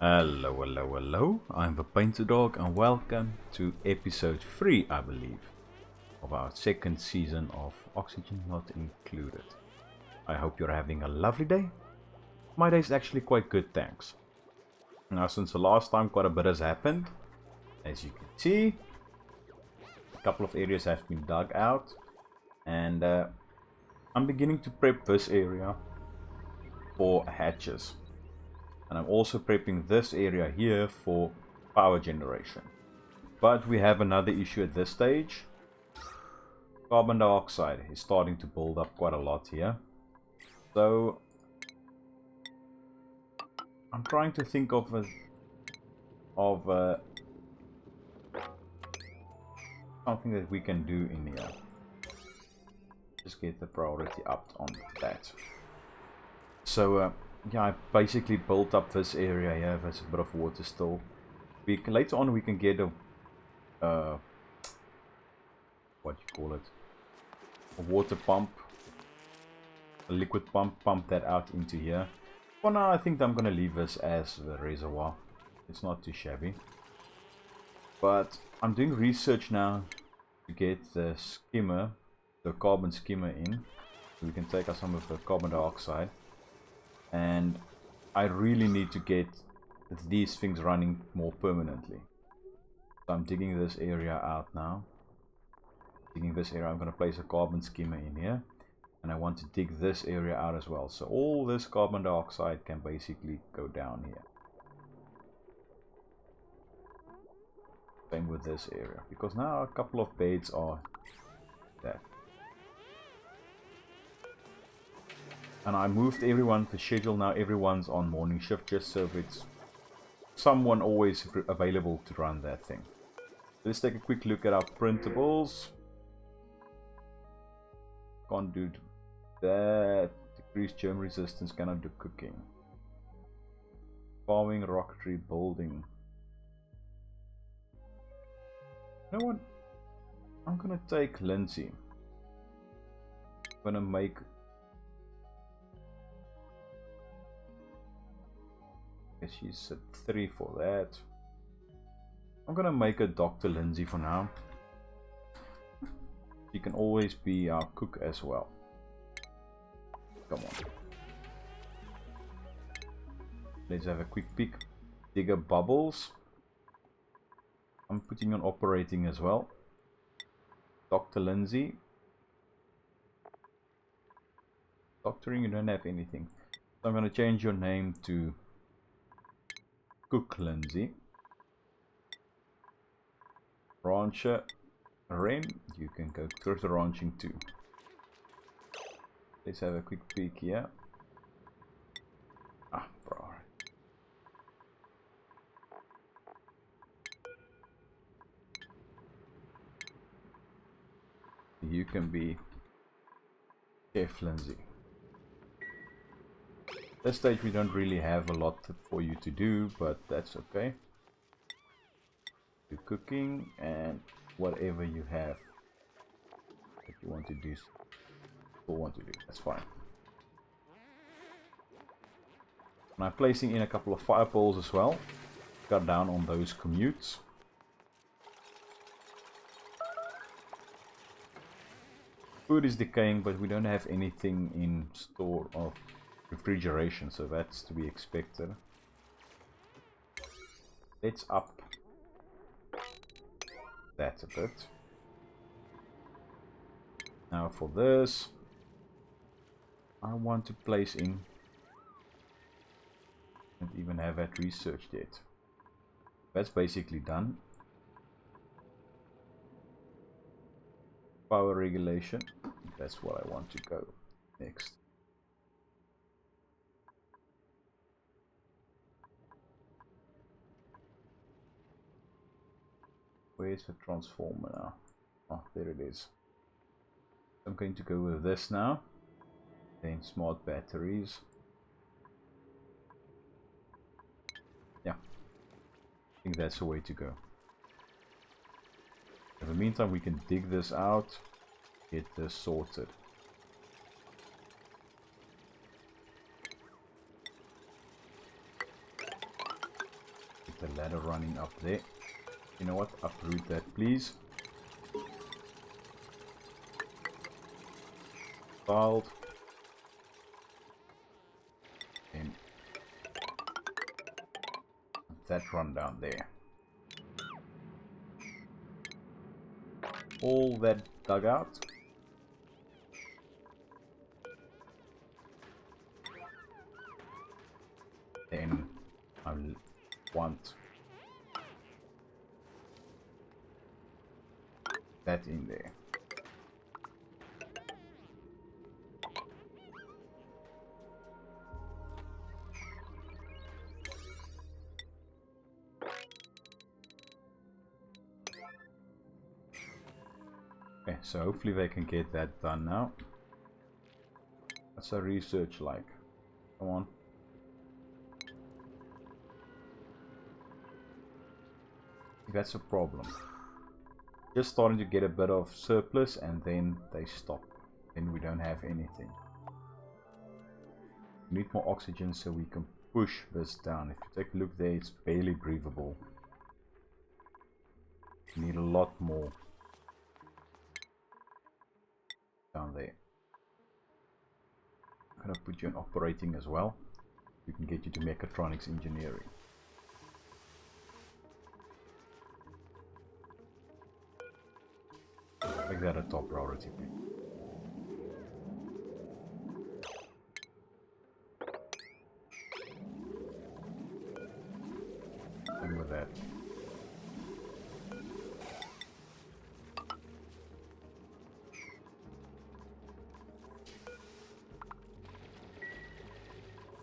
Hello, hello, hello. I'm the PaintedDog and welcome to episode 3, I believe, of our second season of Oxygen Not Included. I hope you're having a lovely day. My day is actually quite good, thanks. Now, since the last time, quite a bit has happened. As you can see, a couple of areas have been dug out, and I'm beginning to prep this area for hatches. And I'm also prepping this area here for power generation. But we have another issue at this stage. Carbon dioxide is starting to build up quite a lot here. So I'm trying to think of something that we can do in here. Just get the priority up on that. So yeah, I basically built up this area here. There's a bit of water still. Later on we can get a what you call it, a water pump, a liquid pump that out into here. For now I think I'm gonna leave this as the reservoir. It's not too shabby, but I'm doing research now to get the skimmer, the carbon skimmer in, so we can take out some of the carbon dioxide. And I really need to get these things running more permanently. So I'm digging this area out now. I'm going to place a carbon skimmer in here. And I want to dig this area out as well. So all this carbon dioxide can basically go down here. Same with this area. Because now a couple of beds are there. And I moved everyone to schedule now. Everyone's on morning shift just so it's someone always available to run that thing. Let's take a quick look at our printables. Can't do that. Decrease germ resistance, cannot do cooking. Farming, rocketry, building. You know what? I'm gonna take Lindsay. I'm gonna make she's at 3 for that. I'm gonna make a Dr. Lindsay for now. She can always be our cook as well. Come on. Let's have a quick peek. Digger bubbles. I'm putting on operating as well. Dr. Lindsay. Doctoring, you don't have anything. So I'm gonna change your name to Cook Lindsay. Rancher Rem, you can go through the ranching too. Let's have a quick peek here. Ah, bro. You can be Chef Lindsay. At this stage we don't really have a lot for you to do, but that's okay. Do cooking and whatever you have that you want to do or want to do, that's fine. And I'm placing in a couple of fire poles as well. Cut down on those commutes. Food is decaying, but we don't have anything in store of refrigeration, so that's to be expected. Let's up that a bit. Now for this, I want to place in, and even have that researched yet. That's basically done. Power regulation, that's what I want to go next. Where's the transformer now? Oh, there it is. I'm going to go with this now. Then smart batteries. Yeah, I think that's the way to go. In the meantime, we can dig this out, get this sorted. the ladder running up there. You know what? Uproot that, please. Tiled. And that run down there. All that dug out. Then I want that in there. Okay, so hopefully they can get that done now. What's our research like? Come on. That's a problem. Just starting to get a bit of surplus and then they stop. Then we don't have anything. We need more oxygen so we can push this down. If you take a look there, it's barely breathable. We need a lot more down there. I'm gonna put you in operating as well. We can get you to mechatronics engineering. Make that a top priority, please. And with that.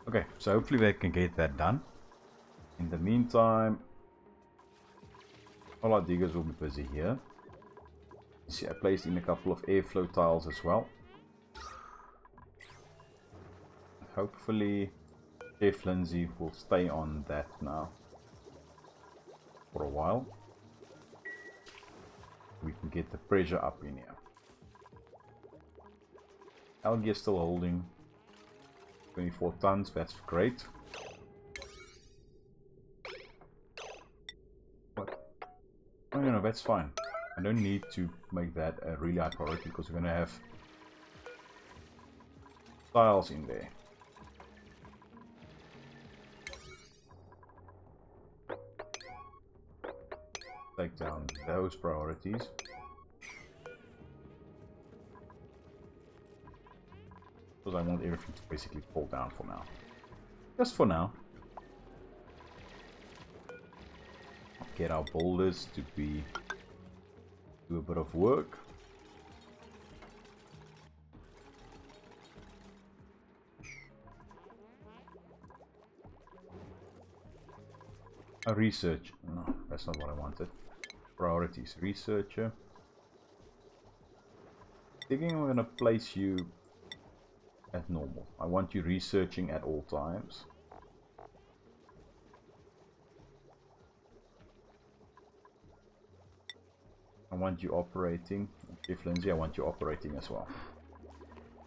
Okay, so hopefully they can get that done. In the meantime, all our diggers will be busy here. You see, I placed in a couple of airflow tiles as well. Hopefully, Chef Lindsay will stay on that now for a while. We can get the pressure up in here. Algae is still holding 24 tons, that's great. What? Oh no, that's fine. I don't need to make that a really high priority because we're going to have tiles in there. Take down those priorities. Because I want everything to basically fall down for now. Just for now. Get our boulders to do a bit of work. A research. No, that's not what I wanted. Priorities. Researcher. Thinking I'm gonna place you at normal. I want you researching at all times. I want you operating. If Lindsay, I want you operating as well.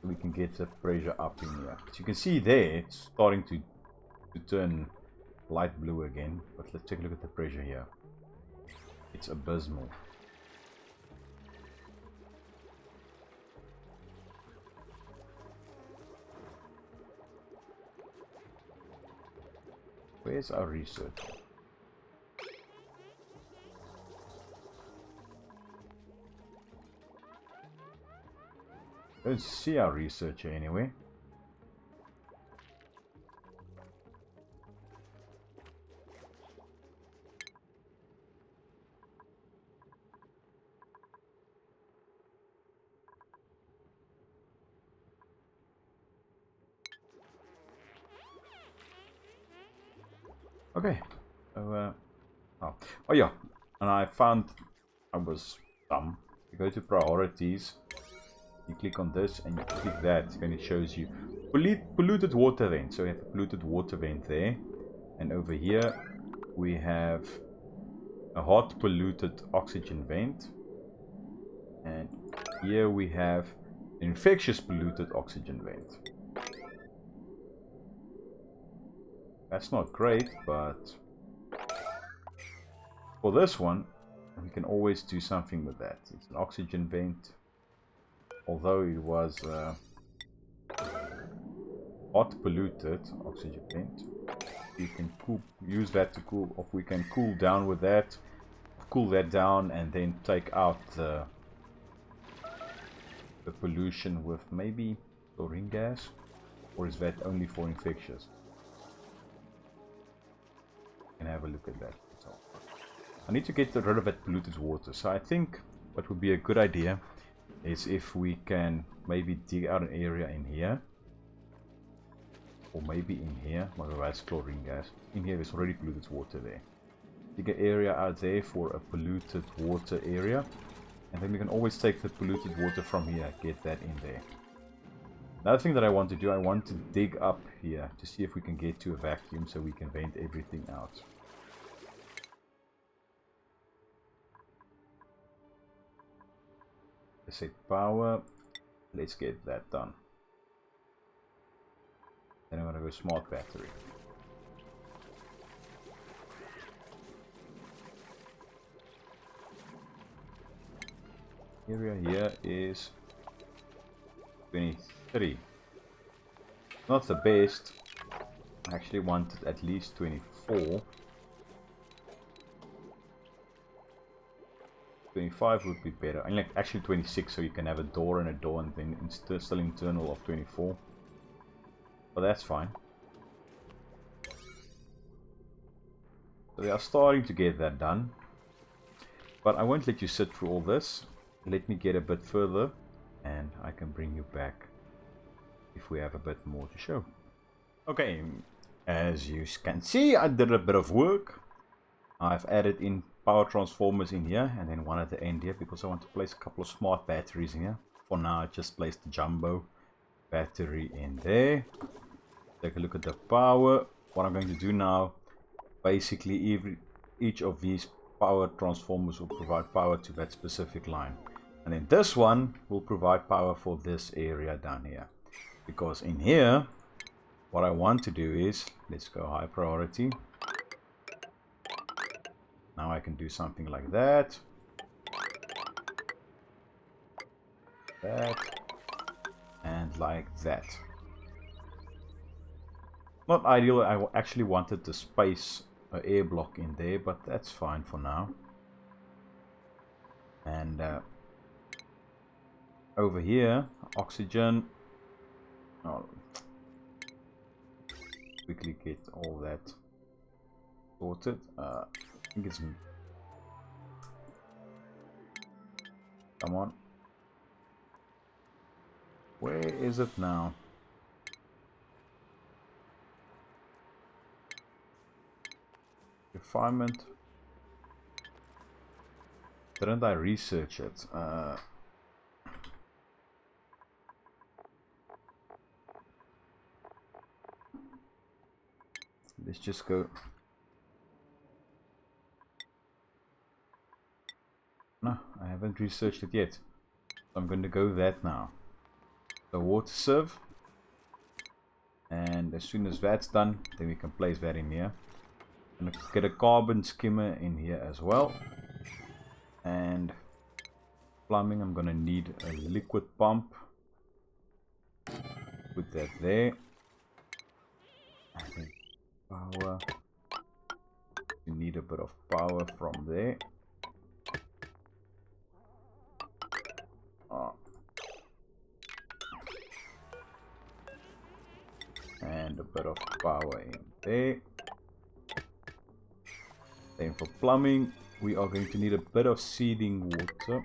So we can get the pressure up in here. As you can see there, it's starting to turn light blue again. But let's take a look at the pressure here. It's abysmal. Where's our research? Don't see our researcher anyway. Okay. So, oh yeah, and I found I was dumb. You go to priorities. You click on this and you click that and it shows you polluted water vent. So we have a polluted water vent there, and over here we have a hot polluted oxygen vent, and here we have an infectious polluted oxygen vent. That's not great, but For this one, we can always do something with that. It's an oxygen vent. Although it was hot polluted oxygen vent, we can use that to cool, or we can cool down with that, cool that down, and then take out the pollution with maybe chlorine gas, or is that only for infectious? Can have a look at that. I need to get rid of that polluted water, so I think what would be a good idea is if we can maybe dig out an area in here, or maybe in here. Well, that's chlorine gas. In here there's already polluted water there. Dig an area out there for a polluted water area, and then we can always take the polluted water from here, get that in there. Another thing that I want to do, I want to dig up here to see if we can get to a vacuum so we can vent everything out. Let's say power. Let's get that done. Then I'm going to go smart battery. Area here is 23. Not the best. I actually wanted at least 24. 25 would be better. And like actually 26, so you can have a door, and then it's still internal of 24. But that's fine. So they are starting to get that done. But I won't let you sit through all this. Let me get a bit further, and I can bring you back if we have a bit more to show. Okay, as you can see, I did a bit of work. I've added in power transformers in here, and then one at the end here, because I want to place a couple of smart batteries in here. For now, I just placed the jumbo battery in there. Take a look at the power. What I'm going to do now, basically each of these power transformers will provide power to that specific line, and then this one will provide power for this area down here, because in here what I want to do is, let's go high priority. Now I can do something like that, and like that. Not ideal. I actually wanted to space an air block in there, but that's fine for now. And over here, oxygen. Oh, quickly get all that sorted. I think it's. Come on. Where is it now? Refinement. Didn't I research it? Let's just go. No, I haven't researched it yet. So I'm going to go that now. The water sieve. And as soon as that's done, then we can place that in here. I'm going to get a carbon skimmer in here as well. And plumbing, I'm going to need a liquid pump. Put that there. And then power. You need a bit of power from there. And a bit of power in there. Then for plumbing, we are going to need a bit of seeding water.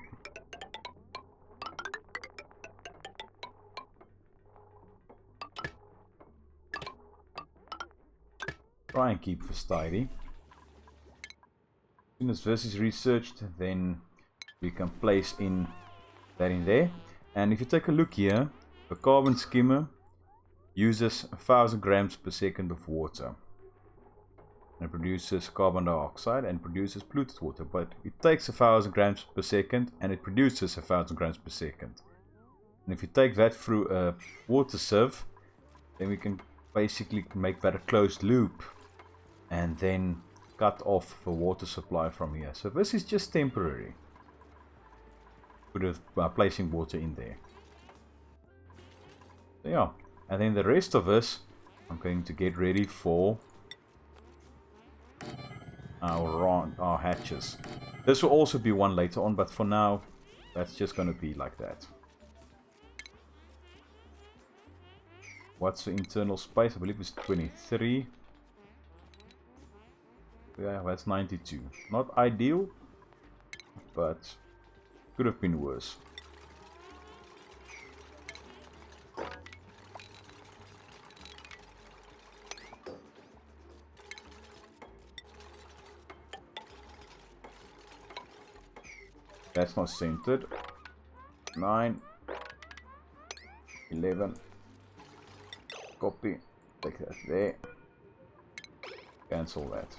Try and keep this tidy. As soon as this is researched, then we can place in that in there. And if you take a look here, the carbon skimmer uses 1000 grams per second of water. And it produces carbon dioxide and produces polluted water, but it takes 1000 grams per second and it produces 1000 grams per second. And if you take that through a water sieve, then we can basically make that a closed loop, and then cut off the water supply from here. So this is just temporary. Put placing water in there. So yeah, and then the rest of this I'm going to get ready for our hatches. This will also be one later on, but for now that's just going to be like that. What's the internal space? I believe it's 23. Yeah, that's 92. Not ideal, but could have been worse. That's not centered. 9, 11. Copy. Take that there. Cancel that.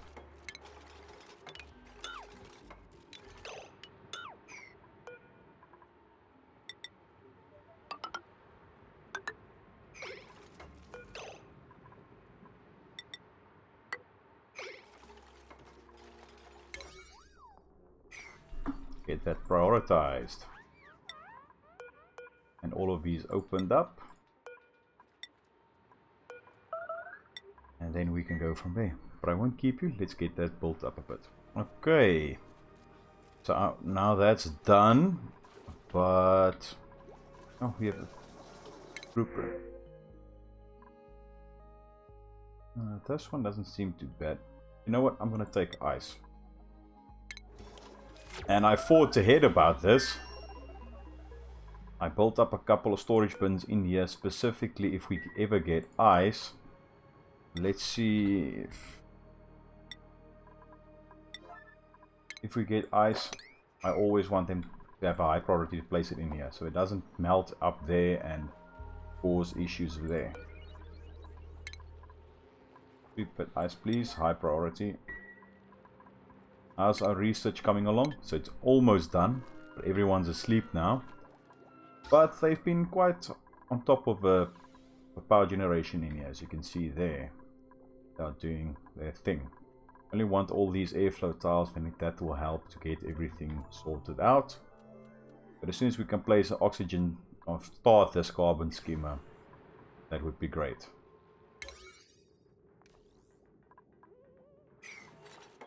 Get that prioritized. And all of these opened up. And then we can go from there. But I won't keep you. Let's get that built up a bit. Okay. So now that's done. But... oh, we have a blueprint. This one doesn't seem too bad. You know what? I'm going to take ice. And I thought ahead about this. I built up a couple of storage bins in here specifically if we ever get ice. Let's see if we get ice. I always want them to have a high priority to place it in here so it doesn't melt up there and cause issues there. But ice please, high priority. How's our research coming along? So it's almost done. Everyone's asleep now. But they've been quite on top of the power generation in here, as you can see there. They are doing their thing. Only want all these airflow tiles, I think that will help to get everything sorted out. But as soon as we can place an oxygen or start this carbon schema, that would be great.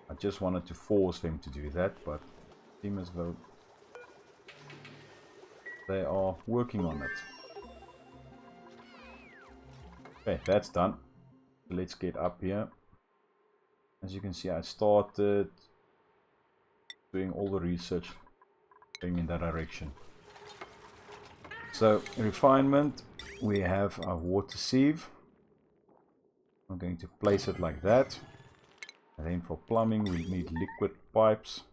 I just wanted to force them to do that, but it seems as though they are working on it. Okay, that's done. Let's get up here. As you can see, I started doing all the research going in that direction. So, refinement, we have our water sieve. I'm going to place it like that. And then for plumbing we need liquid pipes.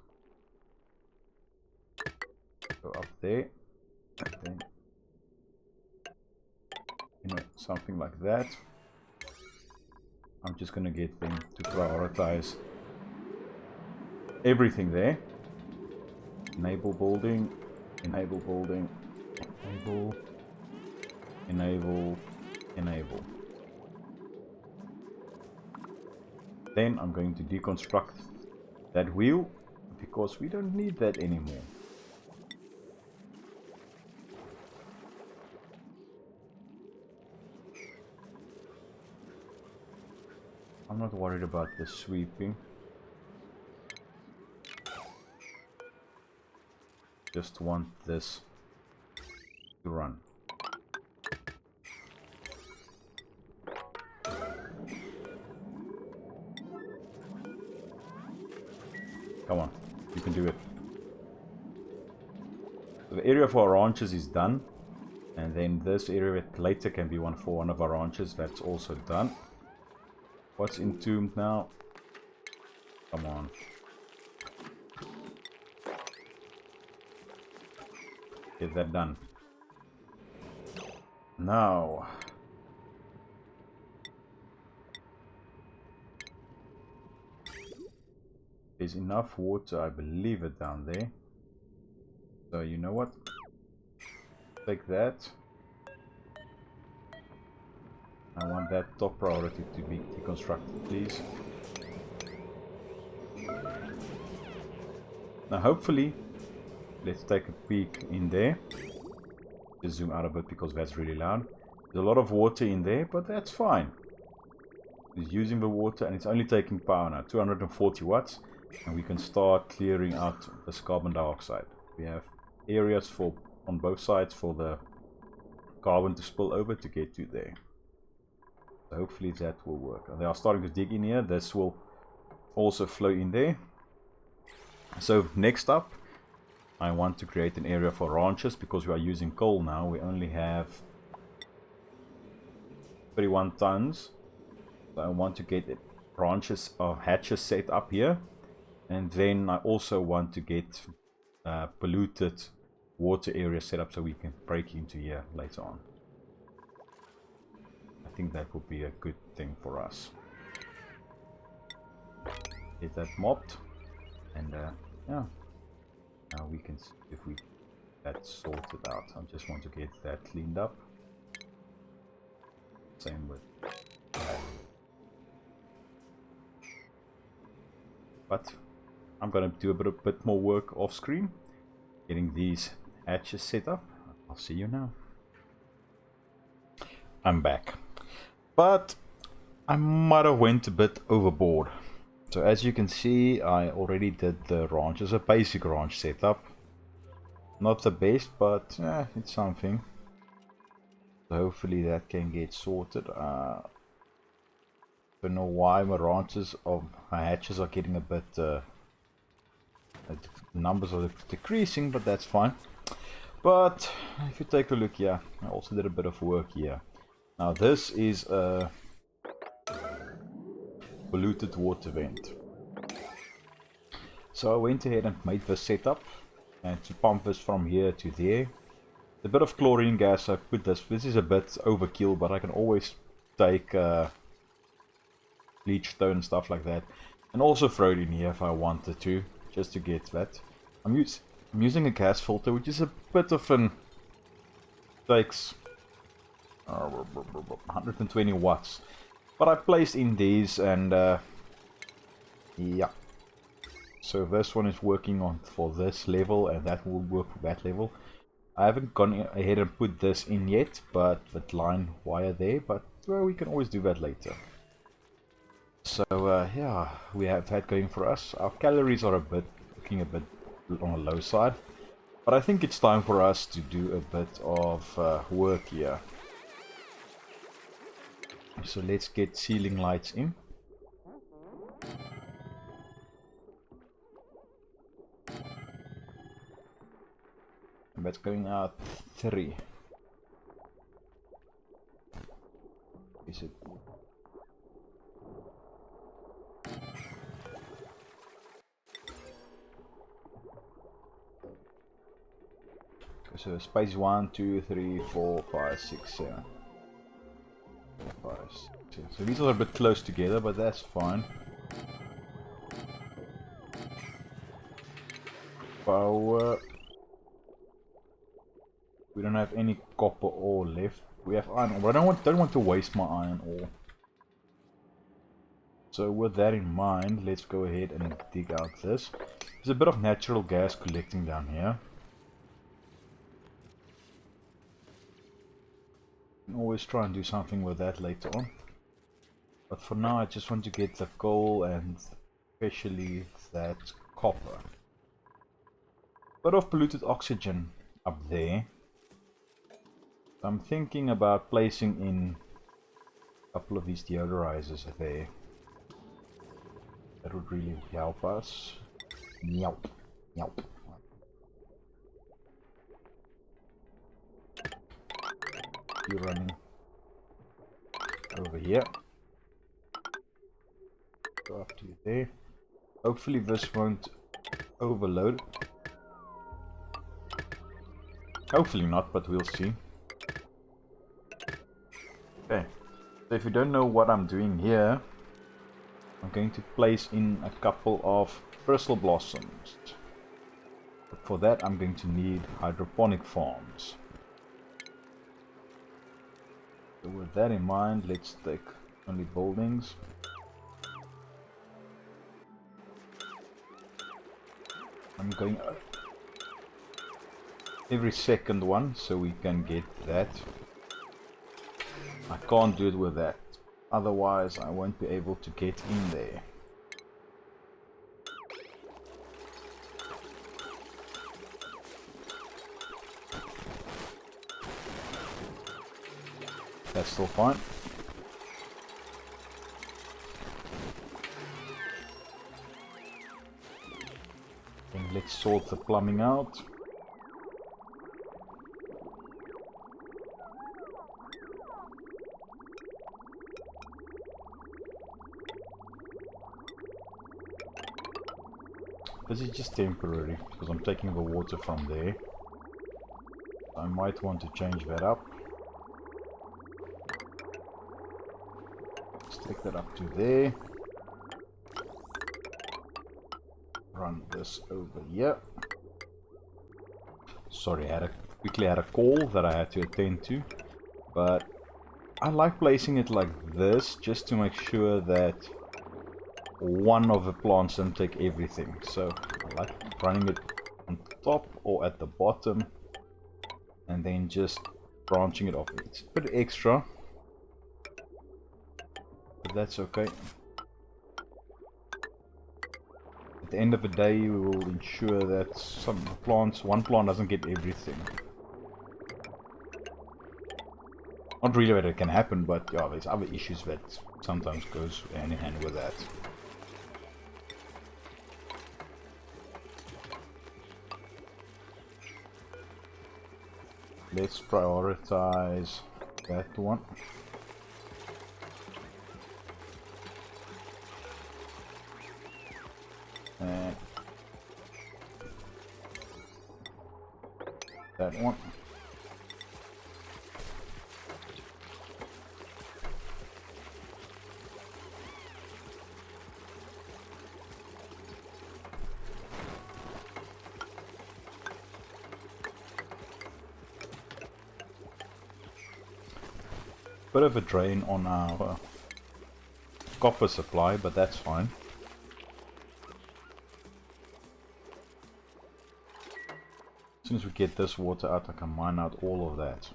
Go up there. And then, you know, something like that. I'm just going to get them to prioritize everything there. Enable building, enable building, enable, enable, enable. Then I'm going to deconstruct that wheel because we don't need that anymore. I'm not worried about the sweeping. Just want this to run. Come on, you can do it. So the area for our ranches is done. And then this area later can be one for one of our ranches. That's also done. What's entombed now? Come on. Get that done. Now. There's enough water, I believe it, down there. So you know what? Take that. I want that top priority to be deconstructed, please. Now hopefully, let's take a peek in there. Just zoom out a bit because that's really loud. There's a lot of water in there, but that's fine. It's using the water and it's only taking power now, 240 watts. And we can start clearing out this carbon dioxide. We have areas for on both sides for the carbon to spill over to get to there. So hopefully that will work. And they are starting to dig in here. This will also flow in there. So next up, I want to create an area for ranches because we are using coal now. We only have 31 tons. So I want to get branches or hatches set up here. And then I also want to get polluted water area set up so we can break into here later on. I think that would be a good thing for us. Get that mopped. And yeah. Now we can see if we get that sorted out. I just want to get that cleaned up. Same with that. But I'm gonna do a bit more work off screen, getting these hatches set up. I'll see you now. I'm back, but I might have went a bit overboard. So as you can see, I already did the ranch, a basic ranch setup. Not the best, but it's something. So hopefully that can get sorted. Don't know why my ranches of my hatches are getting a bit numbers are decreasing, but that's fine. But if you take a look here, I also did a bit of work here. Now this is a polluted water vent. So I went ahead and made this setup and to pump this from here to there. A bit of chlorine gas I put this. This is a bit overkill, but I can always take bleach stone and stuff like that, and also throw it in here if I wanted to, just to get that. I'm using a gas filter, which is a bit of an takes 120 watts, but I placed in these, and yeah. So this one is working on for this level, and that will work for that level. I haven't gone ahead and put this in yet, but that line wire there, but well, we can always do that later. So yeah, we have that going for us. Our calories are looking a bit on the low side, but I think it's time for us to do a bit of work here. So let's get ceiling lights in. And that's going out 3. Is it? So space 1, 2, 3, 4, 5, 6, 7. 5, 6, 7. So these are a bit close together, but that's fine. Power. We don't have any copper ore left. We have iron ore, but I don't want to waste my iron ore. So with that in mind, let's go ahead and dig out this. There's a bit of natural gas collecting down here. You can always try and do something with that later on. But for now, I just want to get the coal and especially that copper. Bit of polluted oxygen up there. I'm thinking about placing in a couple of these deodorizers there. That would really help us. Yelp. Yelp. You're running over here. Go up to there. Hopefully this won't overload. Hopefully not, but we'll see. Okay, so if you don't know what I'm doing here, I'm going to place in a couple of bristle blossoms. But for that I'm going to need hydroponic farms. So with that in mind, let's take only buildings. I'm going every second one so we can get that. I can't do it with that, otherwise I won't be able to get in there. That's still fine. And let's sort the plumbing out. This is just temporary because I'm taking the water from there. I might want to change that up. Let's take that up to there. Run this over here. Sorry, I quickly had a call that I had to attend to, but I like placing it like this just to make sure that one of the plants doesn't take everything. So I like running it on top or at the bottom and then just branching it off. It's a bit extra, but that's okay. At the end of the day, we will ensure that one plant doesn't get everything. Not really that it can happen, but yeah, there's other issues that sometimes goes hand in hand with that. Let's prioritize that one. And that one. Bit of a drain on our copper supply, but that's fine. As soon as we get this water out, I can mine out all of that.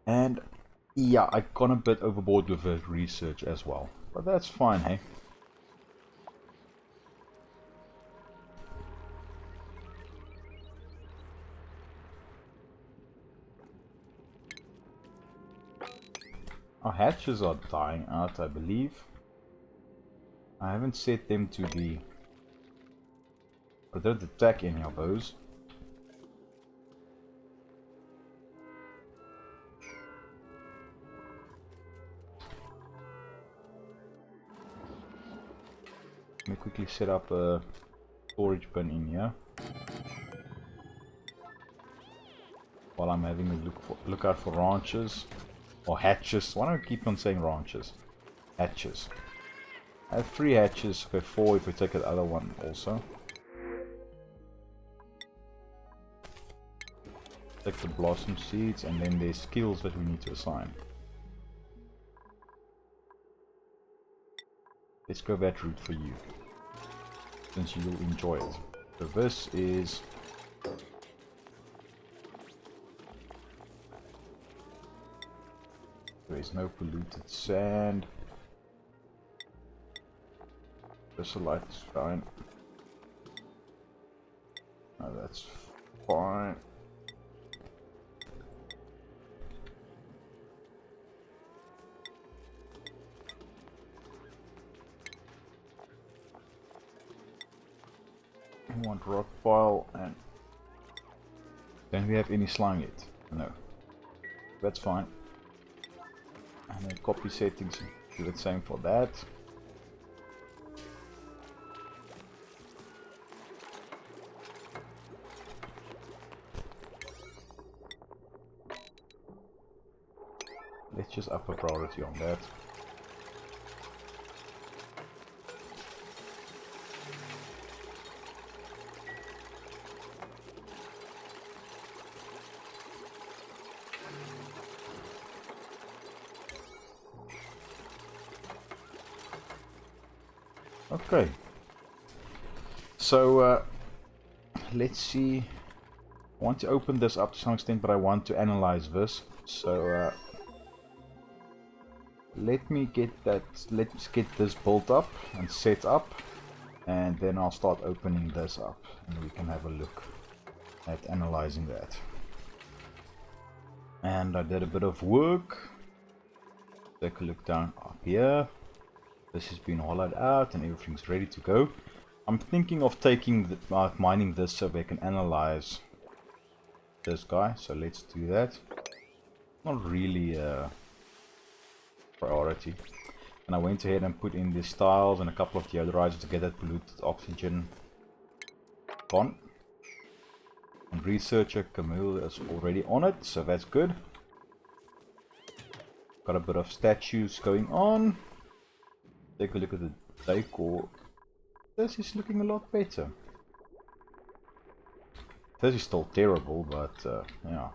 And yeah, I got a bit overboard with the research as well, but that's fine, hey. Our hatches are dying out, I believe. I haven't set them to be... I don't attack any of those. Let me quickly set up a storage bin in here. While I'm having a look out for ranches. Or hatches. Why do I keep on saying ranches? Hatches. I have 3 hatches. Okay, 4 if we take the other one also. Take the blossom seeds, and then there's skills that we need to assign. Let's go that route for you, since you'll enjoy it. So this is... There is no polluted sand. There's a light shine. No, that's fine. I want rock pile, and don't we have any slime yet? No. That's fine. And then copy settings, do the same for that. Let's just up a priority on that. Okay, so let's see. I want to open this up to some extent, but I want to analyze this. So let's get this built up and set up, and then I'll start opening this up and we can have a look at analyzing that. And I did a bit of work. Take a look down up here. This has been hollowed out and everything's ready to go. I'm thinking of mining this so we can analyze this guy. So let's do that. Not really a priority. And I went ahead and put in these tiles and a couple of deodorizers to get that polluted oxygen gone. And researcher Camille is already on it, so that's good. Got a bit of statues going on. Take a look at the decor. This is looking a lot better. This is still terrible, but yeah.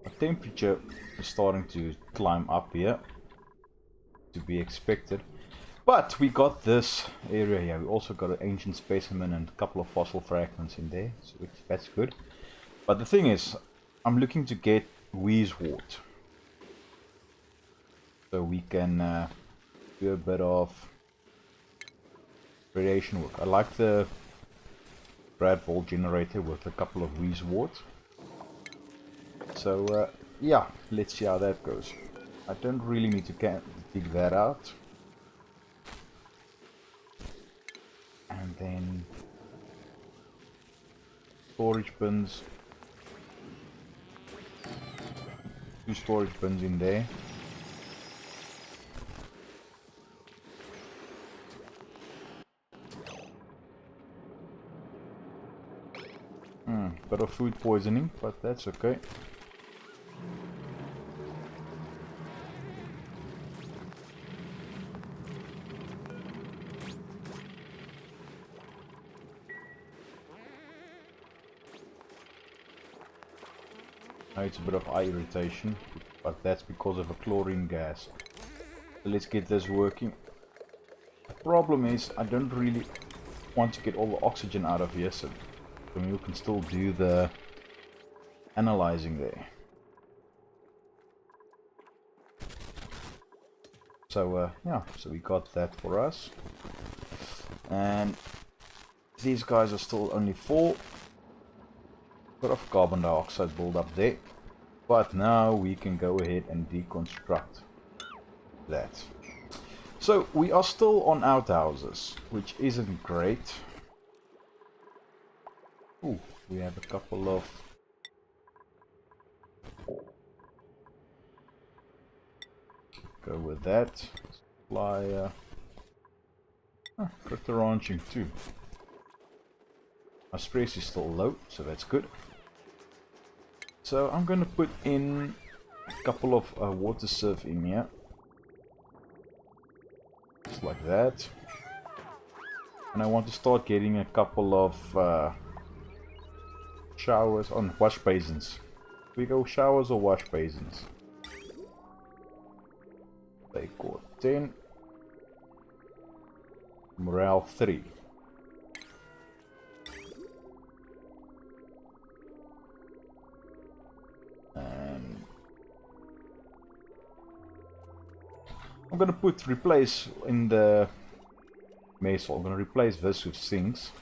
The temperature is starting to climb up here, to be expected. But we got this area here. We also got an ancient specimen and a couple of fossil fragments in there, so that's good. But the thing is, I'm looking to get wort, so we can do a bit of radiation work. I like the Brad ball generator with a couple of wort. So yeah, let's see how that goes. I don't really need to dig that out. And then storage bins. 2 storage bins in there. Bit of food poisoning, but that's okay. It's a bit of eye irritation, but that's because of a chlorine gas. So let's get this working. The problem is I don't really want to get all the oxygen out of here, so we can still do the analyzing there. So yeah, so we got that for us. And these guys are still only 4. Bit of carbon dioxide build up there. But now we can go ahead and deconstruct that. So we are still on outhouses, which isn't great. Ooh, we have a couple of go with that. Supply critter ranching too. Our stress is still low, so that's good. So I'm going to put in a couple of water surf in here. Just like that. And I want to start getting a couple of showers on wash basins. We go showers or wash basins. They got 10. Morale 3. And I'm gonna replace in the mess hall. I'm gonna replace this with sinks.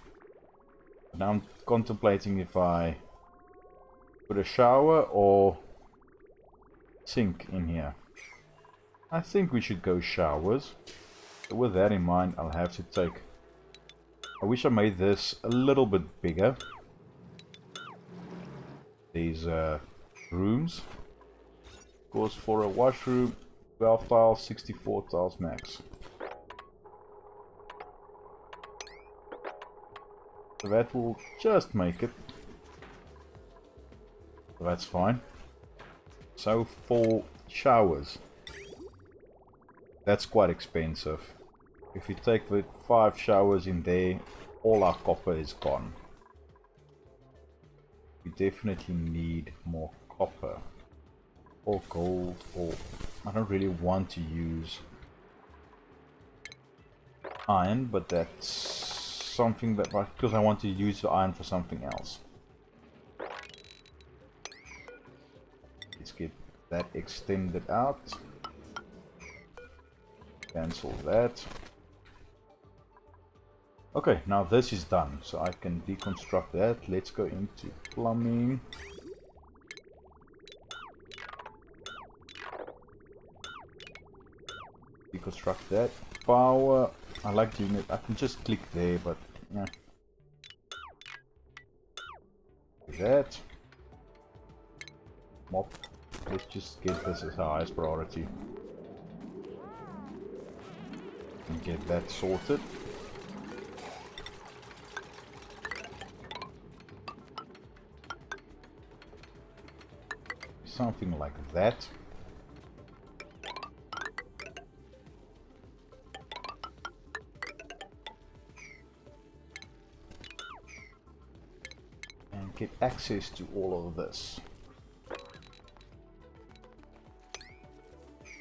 Now I'm contemplating if I put a shower or sink in here. I think we should go showers. So with that in mind, I'll have to take... I wish I made this a little bit bigger. These rooms. Of course, for a washroom, 12 tiles, 64 tiles max. So that will just make it. So that's fine. So for showers, that's quite expensive. If you take the 5 showers in there, all our copper is gone. We definitely need more copper. Or gold, or... I don't really want to use iron, but that's something that because I want to use the iron for something else. Let's get that extended out. Cancel that. Okay, now this is done, so I can deconstruct that. Let's go into plumbing. Deconstruct that. Power. I like doing it. I can just click there, but yeah. That. Mop. Let's just get this as our highest priority. And get that sorted. Something like that. And get access to all of this.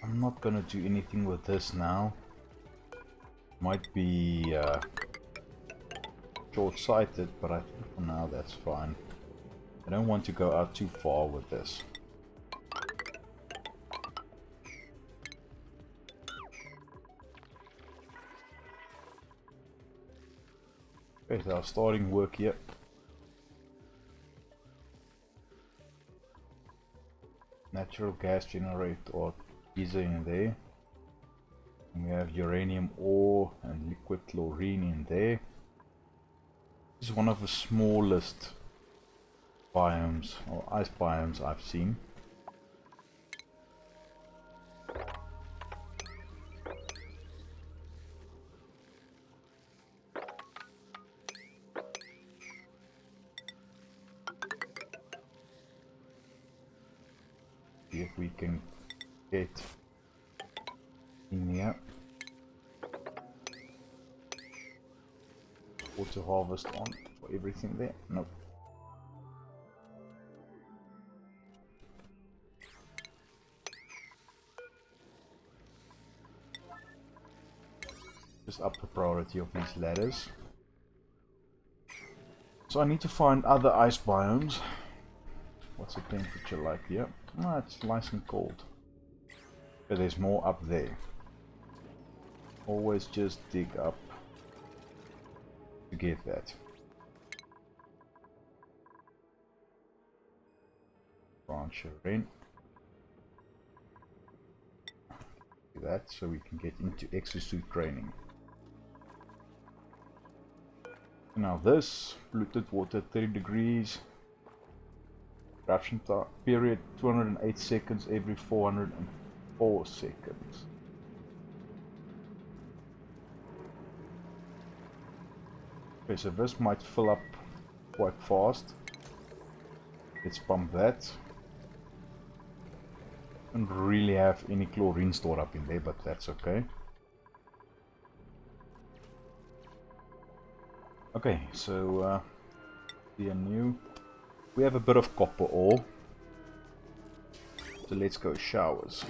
I'm not gonna do anything with this now. Might be short-sighted, but I think for now that's fine. I don't want to go out too far with this. Okay, so starting work here. Natural gas generator or geyser in there. And we have uranium ore and liquid chlorine in there. This is one of the smallest biomes or ice biomes I've seen. See if we can get in here. Auto harvest on for everything there. Nope. Just up the priority of these ladders. So I need to find other ice biomes. What's the temperature like here? Ah, it's nice and cold. But there's more up there. Always just dig up to get that. Branch her in. Do that so we can get into exosuit training. Now this, polluted water 30 degrees. Eruption period 208 seconds every 404 seconds. Okay, so this might fill up quite fast. Let's pump that. Don't really have any chlorine stored up in there, but that's okay. Okay, so here new. We have a bit of copper ore. So let's go showers.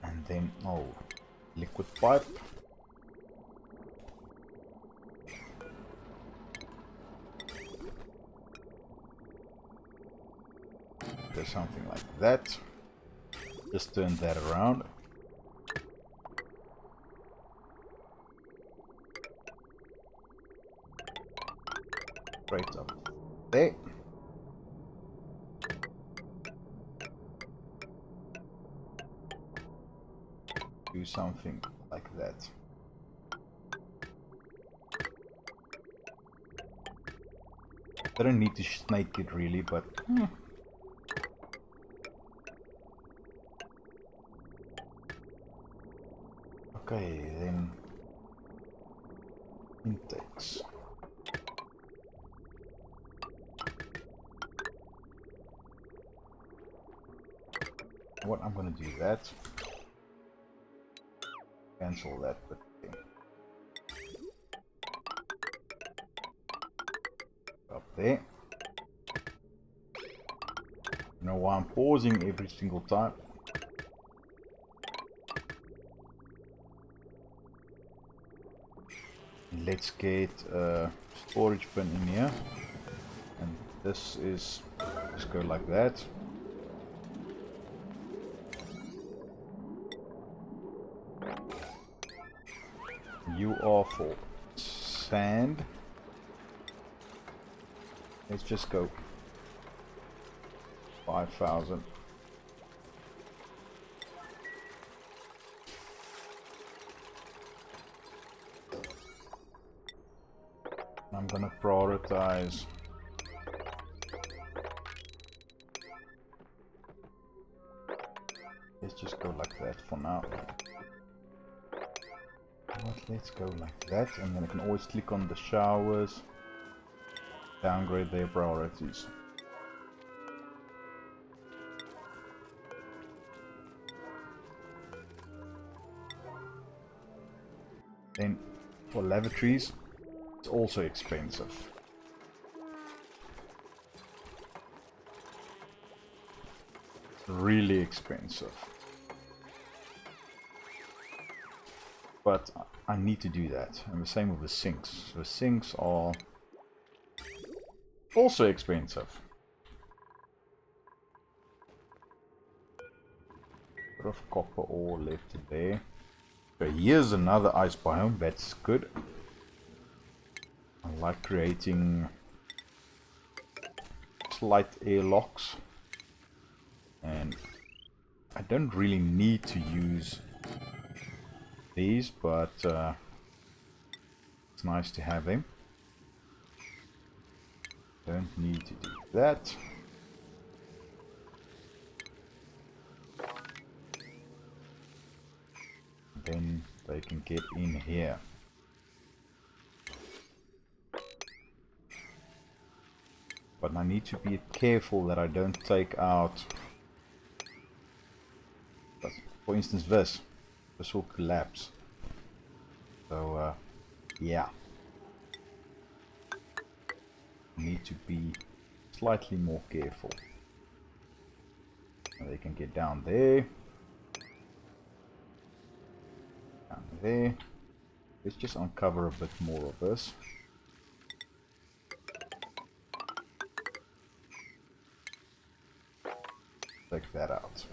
And then, oh, liquid pipe. Do something like that. Just turn that around. Right up there. Do something like that. I don't need to snake it really, but okay, then intakes. What I'm gonna do that. Cancel that, but okay. Up there. You know why I'm pausing every single time? Let's get a storage bin in here. And this is, just go like that. You are for sand. Let's just go 5,000. I'm gonna prioritize let's just go like that for now. Let's go like that, and then I can always click on the showers, downgrade their priorities. Then for lavatories, it's also expensive. Really expensive. But I need to do that. And the same with the sinks. The sinks are also expensive. Bit of copper ore left there. So here's another ice biome. That's good. I like creating slight airlocks. And I don't really need to use these, but it's nice to have them. Don't need to do that. Then they can get in here. But I need to be careful that I don't take out, for instance, this will collapse. So yeah, need to be slightly more careful. And they can get down there, down there. Let's just uncover a bit more of this. Take that out.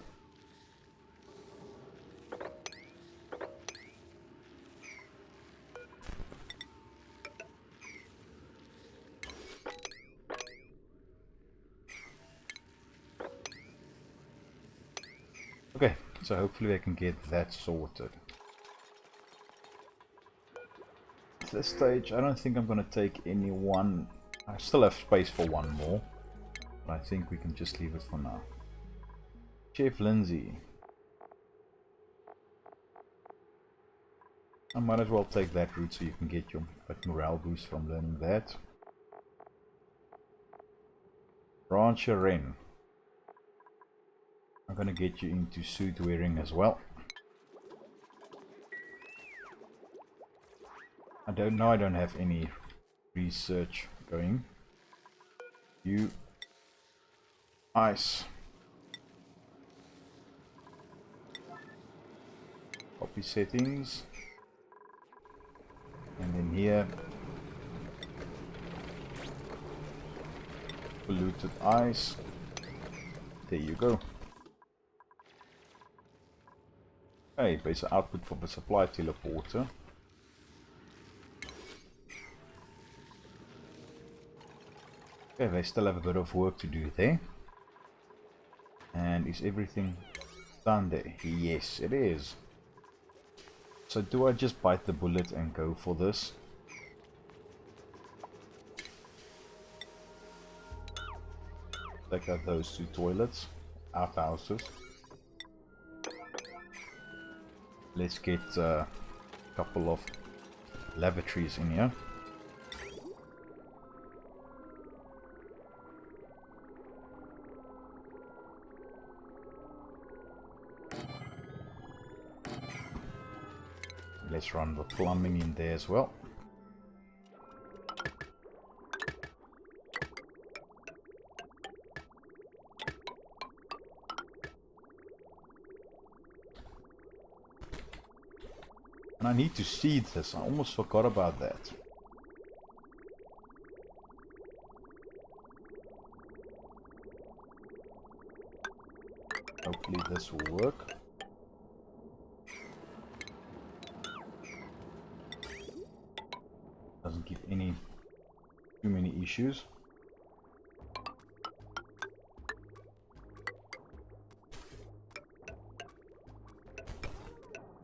Okay, so hopefully I can get that sorted. At this stage, I don't think I'm going to take any one. I still have space for one more, but I think we can just leave it for now. Chef Lindsay. I might as well take that route so you can get your morale boost from learning that. Rancher Ren. I'm gonna get you into suit wearing as well. I don't have any research going. You ice. Copy settings. And then here polluted ice. There you go. Okay, basic output for the supply teleporter. Okay, they still have a bit of work to do there. And is everything done there? Yes, it is. So do I just bite the bullet and go for this? Take out those two toilets, outhouses. Let's get a couple of lavatories in here. Let's run the plumbing in there as well. And I need to seed this. I almost forgot about that. Hopefully this will work. Doesn't give too many issues.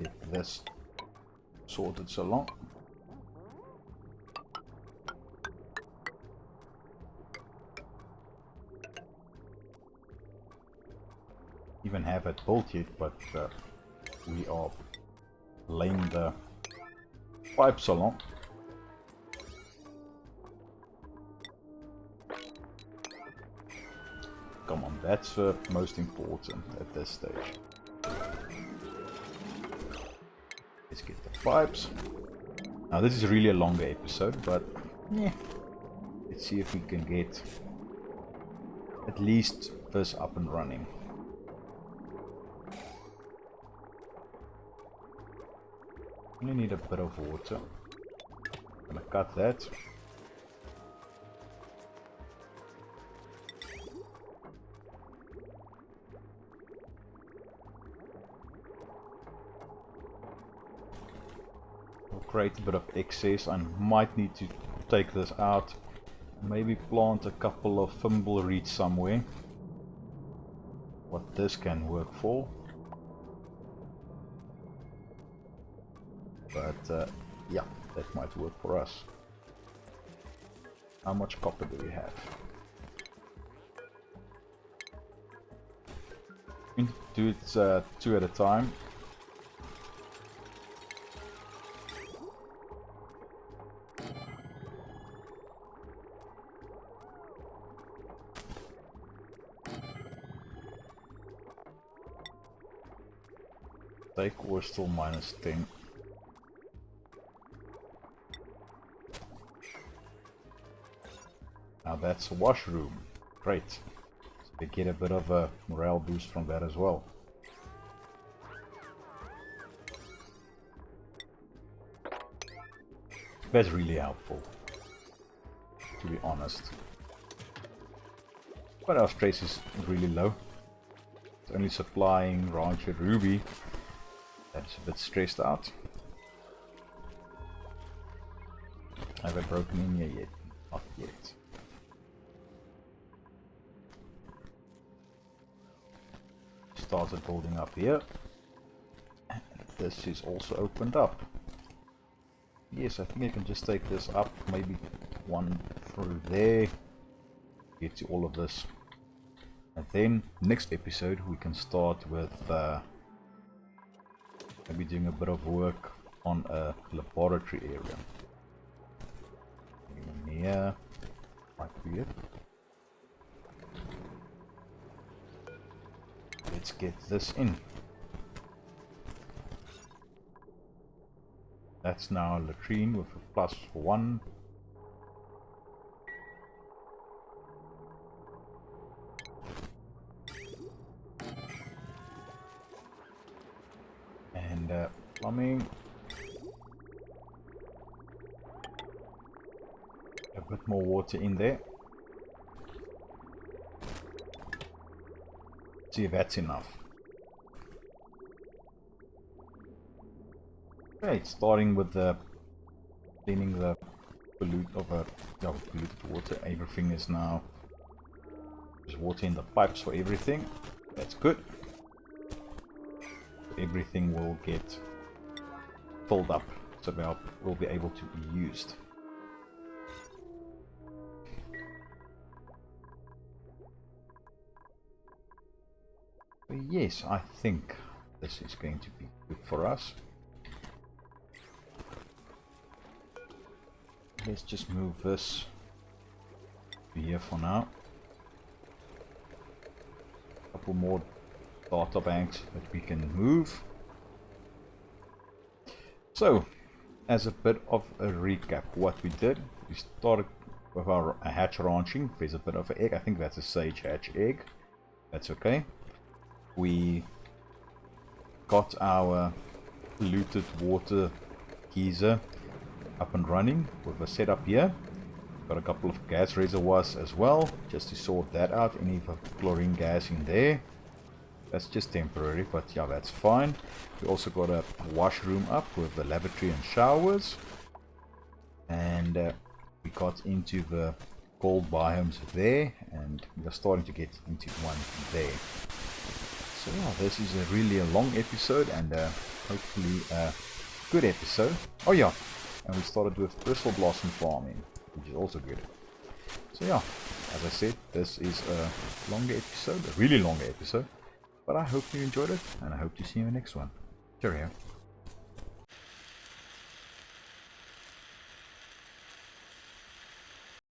Get this sorted so long. Even have it built yet, but we are laying the pipes along. Come on, that's most important at this stage. Let's get the pipes. Now this is really a longer episode, but yeah, let's see if we can get at least this up and running. Only need a bit of water. I'm gonna cut that. We'll create a bit of excess. I might need to take this out. Maybe plant a couple of thimble reeds somewhere. What this can work for. But yeah, that might work for us. How much copper do we have? We need to do it 2 at a time. Take ore still minus 10. Now that's a washroom. Great. So we get a bit of a morale boost from that as well. That's really helpful, to be honest. But our stress is really low. It's only supplying Rancher Ruby that's a bit stressed out. Have I broken in here yet? Not yet. Started building up here. And this is also opened up. Yes, I think I can just take this up, maybe one through there. Get to all of this. And then next episode we can start with maybe doing a bit of work on a laboratory area. In here, might be it. Let's get this in. That's now a latrine with a +1. And plumbing. A bit more water in there. See if that's enough. Okay, starting with the cleaning the polluted water. Everything is now there's water in the pipes for everything. That's good. Everything will get filled up, so we'll be able to be used. But yes, I think this is going to be good for us. Let's just move this to here for now. A couple more data banks that we can move. So, as a bit of a recap, what we did, we started with our hatch ranching. There's a bit of an egg. I think that's a sage hatch egg. That's okay. We got our polluted water geyser up and running with a setup here. Got a couple of gas reservoirs as well, just to sort that out, any chlorine gas in there. That's just temporary, but yeah, that's fine. We also got a washroom up with the lavatory and showers. And we got into the cold biomes there, and we're starting to get into one there. So yeah, this is really a long episode, and hopefully a good episode. Oh yeah, and we started with bristle blossom farming, which is also good. So yeah, as I said, this is a longer episode, a really longer episode. But I hope you enjoyed it, and I hope to see you in the next one. Cheerio.